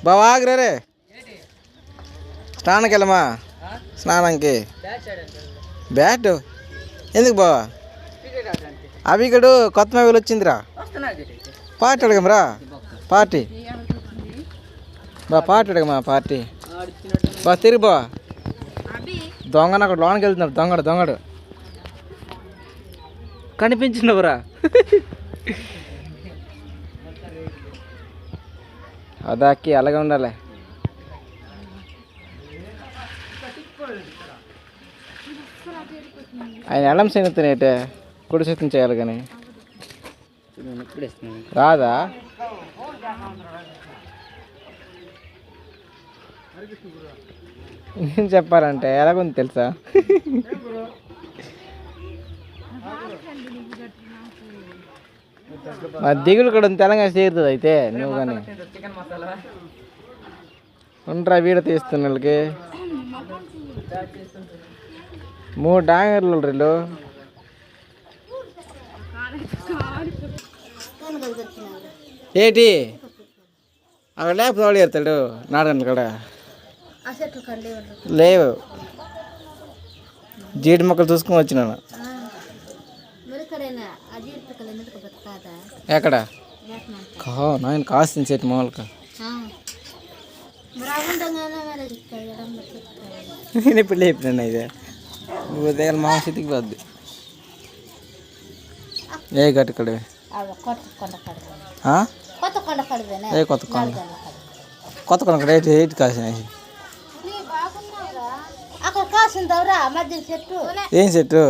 బావా ఆగ్రే స్నానానికి వెళ్ళమా స్నానానికి బ్యాట్ ఎందుకు బావా అవి ఇక్కడ కొత్త మొబైల్ వచ్చిందిరా పార్టీ అడగమరా పార్టీ బా పార్టీ అడగమా పార్టీ బా తిరిగి బా దొంగను అక్కడ లోనికి వెళ్తున్నాడు దొంగడు కనిపించినవురా అదాకి అలాగే ఉండాలి ఆయన ఎడం సంగతినేటే కుడి చేతం చేయాలి కానీ రాదా ఏం చెప్పాలంటే ఎలాగుంది తెలుసా మా దిగులు కూడా తెలంగాణ చేరుతుంది అయితే నువ్వు కానీ ఉండరా వీడ తీస్తున్న వాళ్ళకి 3 డాంగర్లు రెండు ఏటి అక్కడ లేకపోతే వాడు ఏరుతాడు నాడగండి కాడ లేవు జీడి మొక్కలు చూసుకొని వచ్చినాను ఎక్కడ నాయన కాస్తుంది చెట్టు మామూలుగా నేను ఇప్పుడు లేపినా ఇదే నువ్వు దగ్గర మా స్థితికి పోద్ది ఏ గట్టుకడ ఏ కొత్త కొండ రేట్ ఎయిట్ కాసినాయి ఏం చెట్టు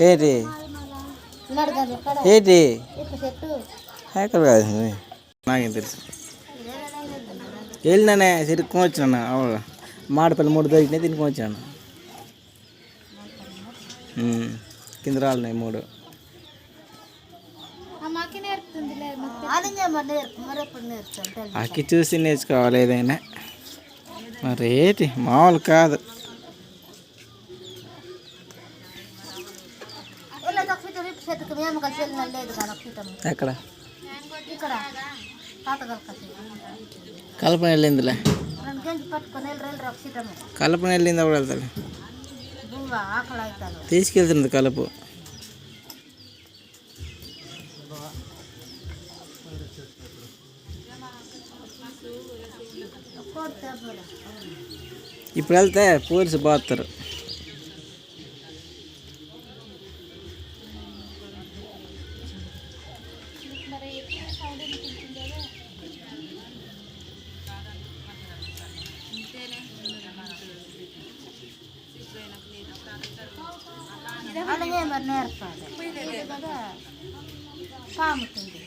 ఏంటి ఏంటి ఎక్కడ కాసింది నాకేం తెలుసు వెళ్ళినానే తిరుక్కొని వచ్చినా మాడపల్లి 3 దొరికినాయి తినుకొని వచ్చాను కింద రాలినాయి 3 అక్కి చూసి నేర్చుకోవాలి ఏదైనా మరి ఏంటి మామూలు కాదు ఎక్కడ కల్పన వెళ్ళిందిలే కల్పన వెళ్ళింది అప్పుడు వెళ్తాడు తీసుకెళ్తుంది కలుపు ఇప్పుడు వెళ్తే పోలీసు పోతారు పాముతుంది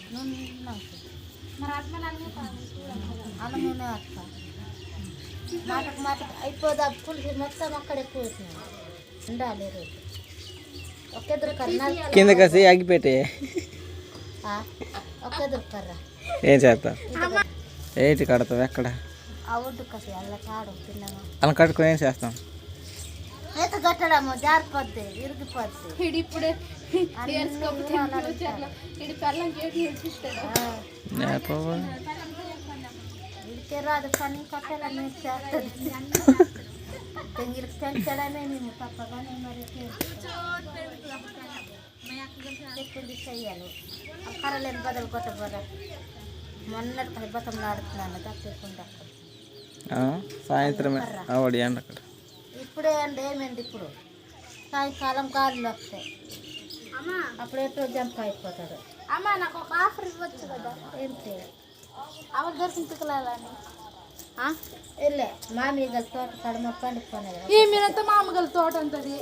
మాటకు అయిపోదా పులుసు మొత్తం అక్కడ ఎక్కువ ఉండాలి ఒకెదురు కర్ర కింద కసి ఆగిపెట్టే ఒకెదురు కర్ర ఏం చేస్తా ఏంటి కడతావు ఎక్కడ అవుడు కసి అలా కాడు తిన్నాము అలా కట్టుకొని ఏం చేస్తాం ఈత కట్టడము జారిపోద్ది ఇరిగిపోద్ది ఇప్పుడే ఇడికే రాదు కానీ కట్టాలని చేస్తుంది తెంగిలికి పెంచడమే మేము తప్పగానే మరి చెప్పింది చెయ్యాలి కర్రలేని బదులు కొట్టబోదా మొన్నటి బతంలో ఆడుతున్నాను తప్పకుండా సాయంత్రమే ఆవిడ అక్కడ ఇప్పుడే అండి ఏమేంటి ఇప్పుడు సాయంకాలం కాళ్ళు వస్తాయి అప్పుడు ఎటో జంప్ అయిపోతాడు అమ్మ నాకు ఒక ఆఫర్ ఇవ్వచ్చు కదా ఏంటి ఆవిడ దొరికించుకోలేదని వెళ్ళే మామిడిగల తోట కడమ పండుకునేది ఈ మీరంతా మామగల తోట ఉంటుంది